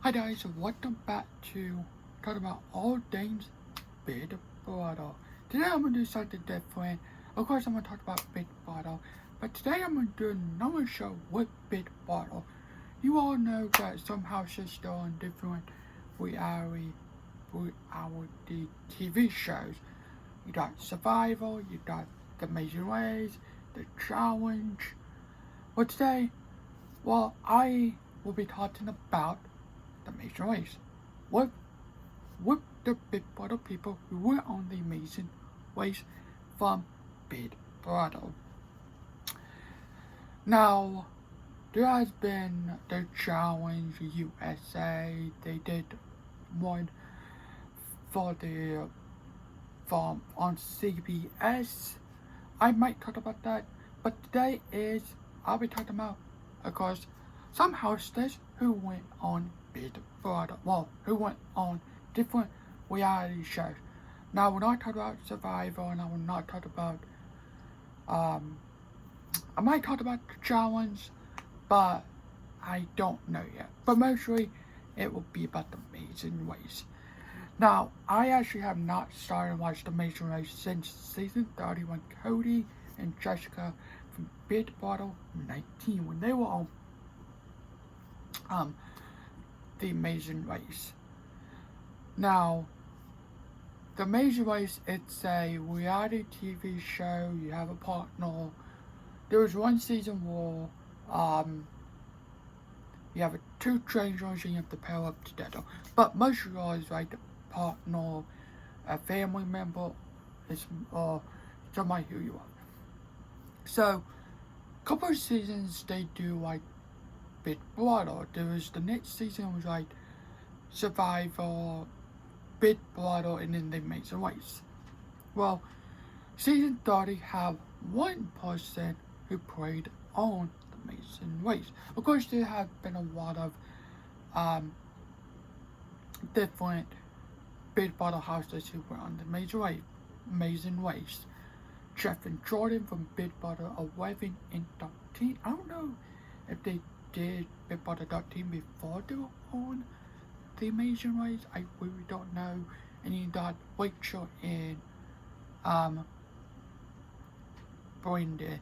Hi guys, welcome back to talk about all things Big Brother. Today I'm gonna do something different. Of course I'm gonna talk about Big Brother, but today I'm gonna do another show with Big Brother. You all know that some houses still on different reality TV shows. You got Survival, you got The Amazing Race, The Challenge. Well today, I will be talking about The Amazing Race. What with the Big Brother people who were on the Amazing Race from Big Brother. Now, there has been the Challenge USA. They did one for the from on CBS. I might talk about that, but today is I'll be talking about, of course, some hostess who went on Big Brother. Well, who went on different reality shows. Now, when I talk about Survivor, and I will not talk about, I might talk about the challenge, but I don't know yet. But mostly, it will be about the Amazing Race. Now, I actually have not started watching the Amazing Race since season 30 when Cody and Jessica from Big Brother 19 when they were on the Amazing Race. Now, the Amazing Race, it's a reality TV show. You have a partner. There was one season where you have two strangers and you have to pair up together. But most of all is like a partner, a family member, is somebody who you are. So, a couple of seasons they do like Big Brother. There was the next season was like Survivor, Big Brother, and then The Amazing Race. Well, season 30 have one person who played on The Amazing Race. Of course, there have been a lot of different Big Brother houses who were on The Amazing Race. Jeff and Jordan from Big Brother 11 and 13. I don't know if they did Big Brother 13 before they were on The Amazing Race. I really don't know. And you got Rachel and Brandon.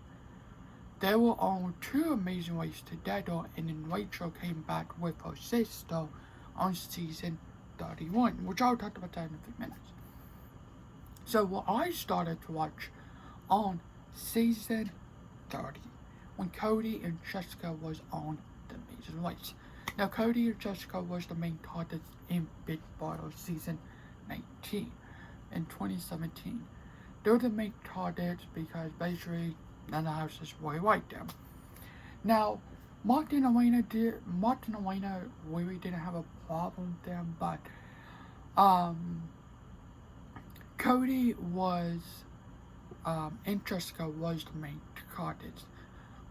They were on two Amazing Race together, and then Rachel came back with her sister on season 31, which I'll talk about that in a few minutes. So what I started to watch on season 30 when Cody and Jessica was on The Amazing Race. Now Cody and Jessica was the main target in Big Brother season 19 in 2017. They were the main targets because basically none of the houses really liked them. Now Martin and Elena really didn't have a problem with them, but Cody was and Jessica was the main targets.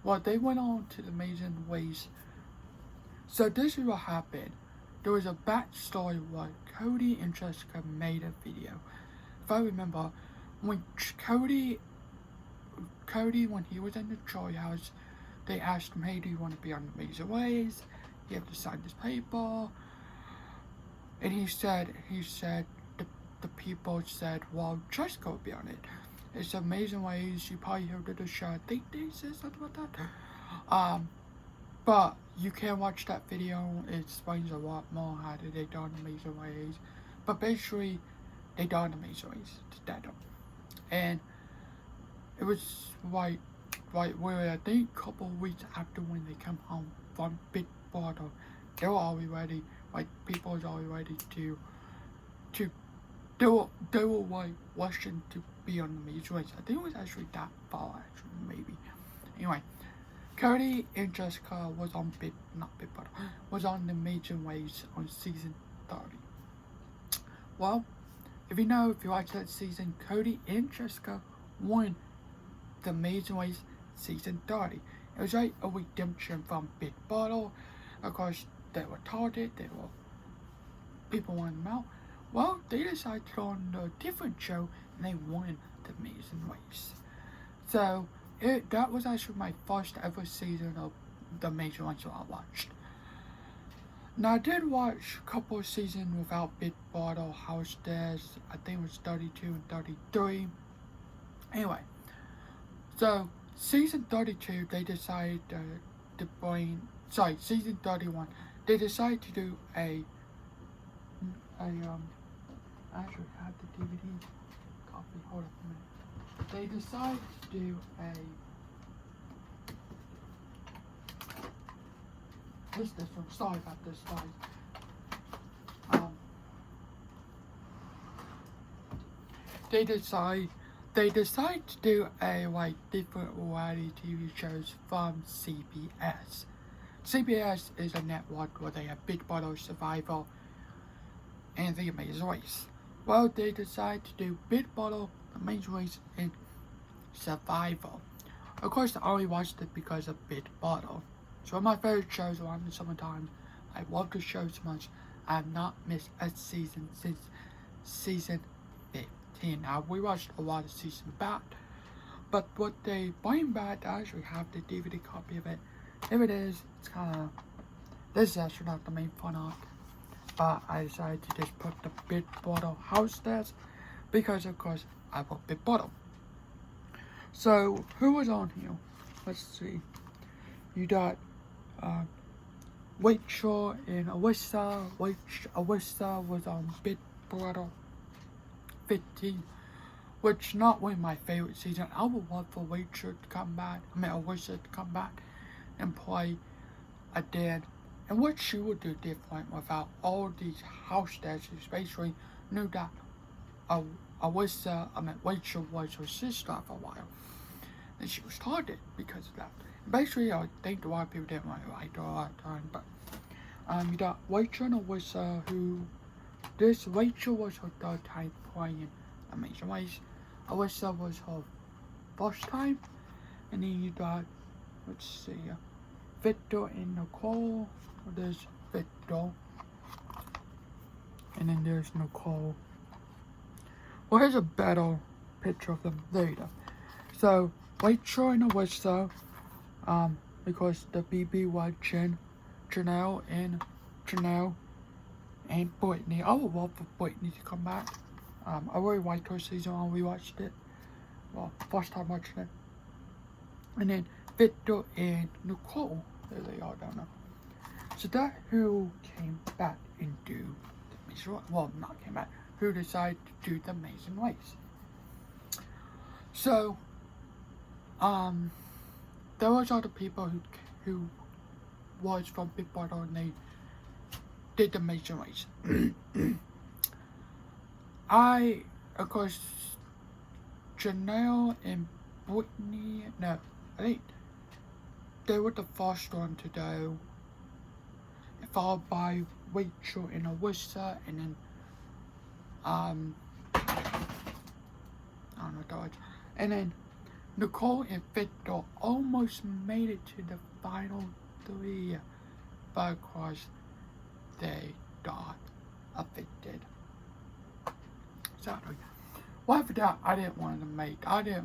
Well, they went on to The Amazing Race. So this is what happened. There was a backstory where Cody and Jessica made a video. If I remember, when Cody when he was in the Joy House, they asked him, "Hey, do you want to be on The Amazing Race? You have to sign this paper." And he said the people said, "Well, Jessica will be on it. It's Amazing Ways." You probably heard of the show. I think they said something about that. But you can watch that video. It explains a lot more how they done Amazing Ways. But basically, they done Amazing Ways together. And it was right where I think a couple of weeks after when they come home from Big Brother, they were already ready. Like people was already ready to they were like rushing to be on The Amazing Race. I think it was actually that far, actually, maybe. Anyway, Cody and Jessica was on was on The Amazing Race on season 30. Well, if you watch that season, Cody and Jessica won The Amazing Race season 30. It was like a redemption from Big Brother. Of course, they were targeted, people wanted them out. Well, they decided to go on a different show and they won The Amazing Race. So that was actually my first ever season of The Amazing Race that I watched. Now I did watch a couple of seasons without Big Bottle House Dares. I think it was 32 and 33. Anyway, so season 32 they decided to bring. Sorry, season 31 they decided to do a I actually have the DVD copy. Hold up a minute. They decided to do this one. Sorry about this, guys. They decide to do a different variety TV shows from CBS. CBS is a network where they have Big Brother Survival and The Amazing Race. Well, they decide to do Big Brother, The Amazing Race, and Survival. Of course, I only watched it because of Big Brother. It's one of my favorite shows around the summertime. I love the show so much. I have not missed a season since season 15. Now, we watched a lot of season back, but what they bring back, I actually have the DVD copy of it. If it is, it's kind of, this is actually not the main fun art, but I decided to just put the Big Brother House Dares because, of course, I love Big Brother. So, who was on here? Let's see. You got Rachel and Alyssa. Alyssa was on Big Brother 15, which not one of my favorite seasons. I would love for Rachel to come back. Alyssa to come back and play a dad, and what she would do different without all these house dads. Basically knew that Rachel was her sister for a while, and she was targeted because of that. Basically, I think a lot of people didn't want to like her a lot of time, but you got Rachel and Alyssa, Rachel was her third time playing Amazing Race. Alyssa was her first time, and then you got, let's see, Victor and Nicole. There's Victor, and then there's Nicole. Well, here's a better picture of them later. So, Rachel and Alyssa, because the BB watching Janelle and Brittany. I would love for Brittany to come back. I really liked her season when we watched it. Well, first time watching it. And then Victor and Nicole. There they are down there. So that who came back and do the Amazing Race. Well, not came back. Who decided to do the Amazing Race. So, there was other people who was from Big Brother and they did the Amazing Race. Of course, Janelle and Brittany, no, I think they were the first one to do, followed by Rachel and Alyssa, and then, I don't know what that was, and then Nicole and Victor almost made it to the final 3, but of course, they got evicted. Sadly. Well, after that, I didn't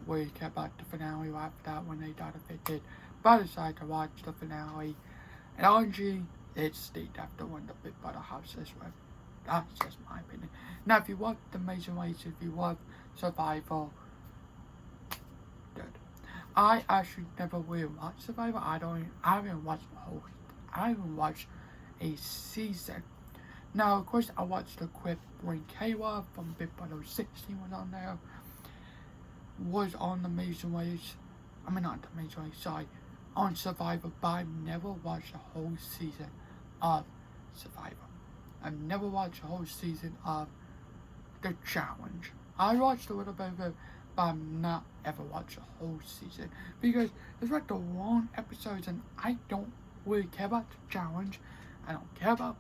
really care about the finale after that when they got evicted, but I decided to watch the finale. And honestly, it's Steve after one of the Big Brother houses with. That's just my opinion. Now, if you love the Amazing Race, if you love Survival, good. I actually never really watched Survival. I haven't watched a season. Now, of course, I watched the clip when Kayla from Big Brother 16 was on there. Was on the Amazing Race. I mean, not the Amazing Race, sorry. On Survivor, but I've never watched a whole season of Survivor. I've never watched a whole season of The Challenge. I watched a little bit of it, but I've not ever watched a whole season. Because it's like the long episodes and I don't really care about The Challenge. I don't care about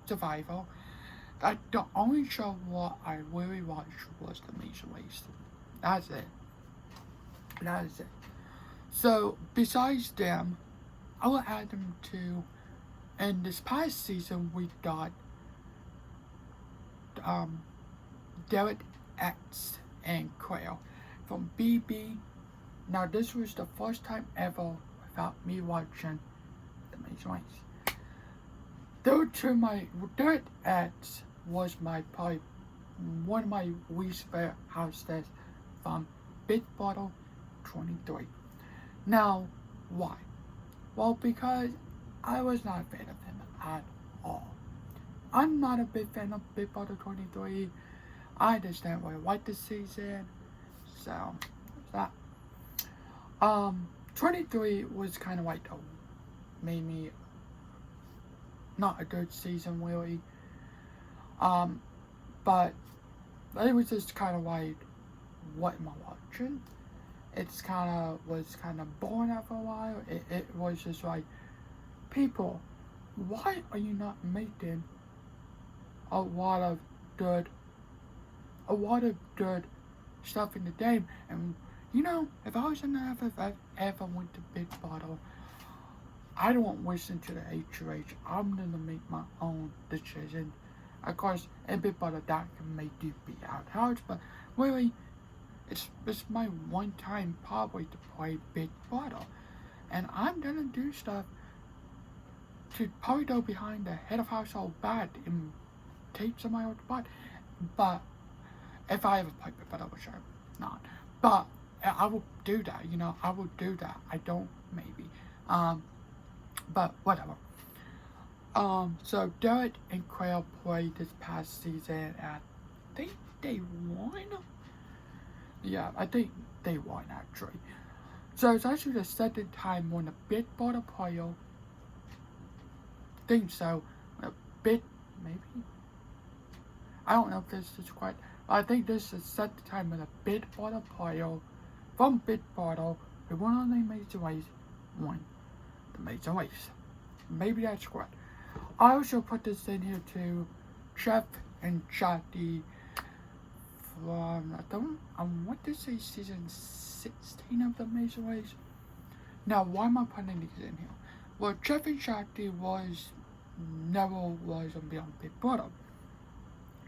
Survival. The only show what I really watched was The Amazing Race. That's it. That is it. So, besides them, I will add them to, in this past season, we got, Derek X and Quail from BB. Now, this was the first time ever without me watching The Amazing Race. Though to my Dirt X was my probably one of my least favorite houses from Big Bottle 23. Now, why? Well, because I was not a fan of him at all. I'm not a big fan of Big Bottle 23. I just didn't really like the season. So, that. 23 was kind of like, made me not a good season, really. But it was just kind of like, what am I watching? It's was kind of boring after a while. It was just like, people, why are you not making a lot of good stuff in the game? And you know, if I was in the ever went to Big Bottle, I don't listen to the HOH. I'm gonna make my own decision. Of course, in Big Bottle that can make you be out house, but really, it's my one time probably to play Big Bottle, and I'm gonna do stuff to probably go behind the head of household bad and take somebody out the butt. But if I ever play Big Bottle, which I'm not, but I will do that. You know, I will do that. I don't maybe, but whatever. So Derek and Quail played this past season, and I think they won. Yeah, I think they won actually. So it's actually the second time when a Big Bottle player. Think so. A bit maybe. I don't know if this is correct. I think this is the second time when a Big Bottle player from Big Bottle who won on the Amazing Race won the Amazing Race. Maybe that's correct. I also put this in here too. Jeff and Jackie from I want to say season 16 of the Amazing Race. Now, why am I putting these in here? Well, Jeff and Jackie never was on Beyond Big Brother.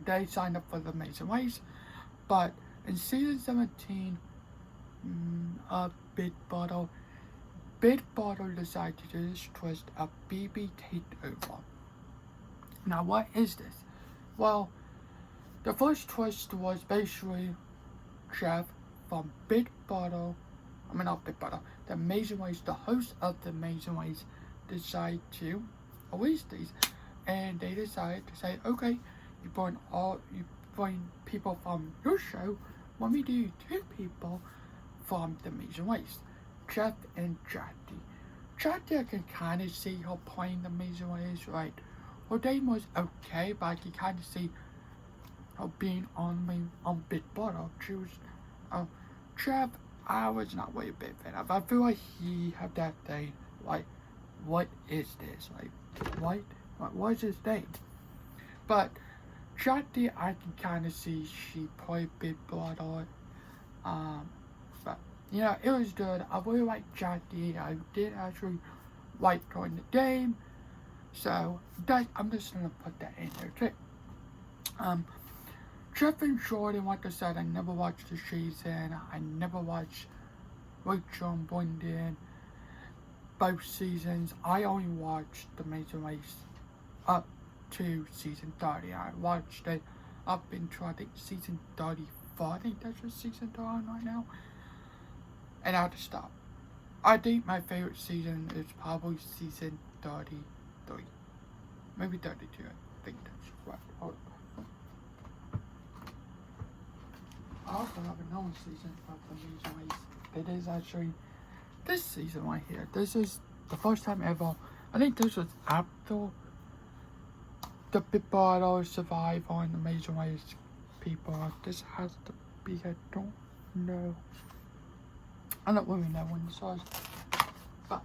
They signed up for the Amazing Race, but in season 17 of Big Brother decided to do this twist of BB Takeover. Now, what is this? Well, the first twist was basically Jeff from Big Brother, not Big Brother, the Amazing Race, the host of the Amazing Race, decided to release these, and they decided to say, okay, you bring people from your show, let me do 2 people from the Amazing Race, Jeff and Jackie. Jackie, I can kind of see her playing the Amazing Race, right? Her game was okay, but I can kind of see her being on Big Brother. She was, Jeff, I was not really a big fan of. I feel like he had that thing, like, what is this? Like, what is his name? But Jackie, I can kind of see she played Big Brother. But you know, it was good. I really liked Jackie. I did actually like her in the game. So I'm just gonna put that in there too. Jeff and Jordan, like I said, I never watched the season. I never watched Rachel and Brendan. Both seasons. I only watched the Amazing Race up to season 30. I watched it up into, I think, season 34. I think that's what season 30 on right now. And I had to stop. I think my favorite season is probably season 33. Maybe 32. I think that's right. Hold on. I also have another season of the Amazing Race. It is actually this season right here. This is the first time ever. I think this was after the Big Brother Survivor and the Amazing Race people. This has to be, I don't know. I don't really know when this was. But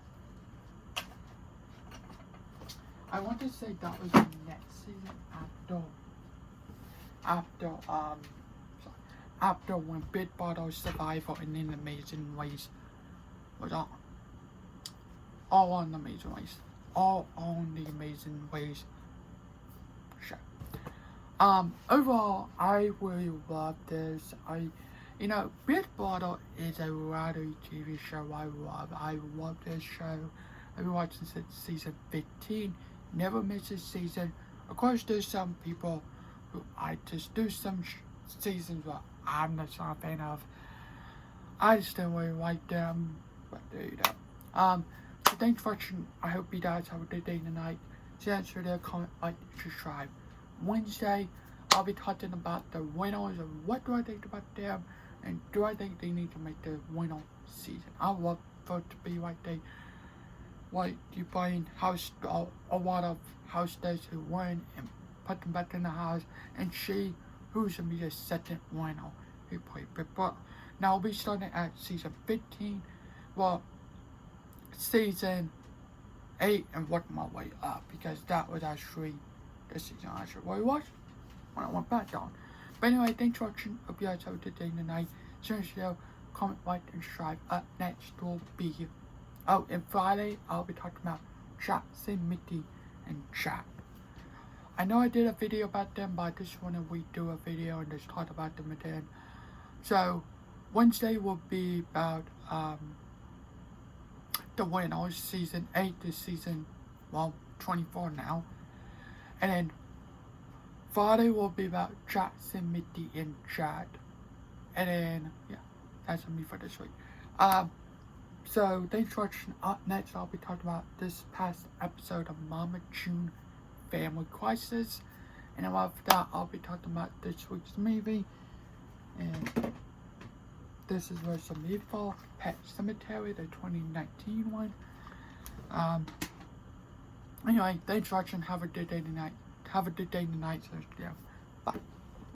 I want to say that was the next season after when Big Brother Survivor and then the Amazing Race was on. All on the Amazing Race. All on the Amazing Race show. Overall, I really love this. Big Brother is a reality TV show I love. I love this show. I've been watching since season 15. never miss a season. Of course, there's some people who I just do some seasons but I'm not so a fan of. I just don't really like them, but there you go. So thanks for watching. I hope you guys have a good day tonight. Share this video, comment, like, subscribe. Wednesday, I'll be talking about the winners and what do I think about them, and do I think they need to make the winner season. I would love for it to be like you find a lot of house days who win and put them back in the house and see who's gonna be the second winner who played Big Brother. Now I'll be starting at season 15. Well, season 8 and working my way up because that was actually the season I should really watch when I went back on. But anyway, thanks for watching. Hope you guys have a good day tonight. Share this video, comment, like, and subscribe. Up next will be and Friday I'll be talking about Jackson, Mickey, and Jack. I know I did a video about them, but I just want to redo a video and just talk about them again. So Wednesday will be about the winners, season 8 to season 24 now. And then Friday will be about Jackson, Mickey, and Chad. And then yeah, that's me for this week. So thanks for watching. Up next I'll be talking about this past episode of Mama June Family Crisis. And then after that I'll be talking about this week's movie. And this is where some movie for Pet Sematary, the 2019 one. Anyway, thanks for watching. Have a good day tonight. So yeah, bye.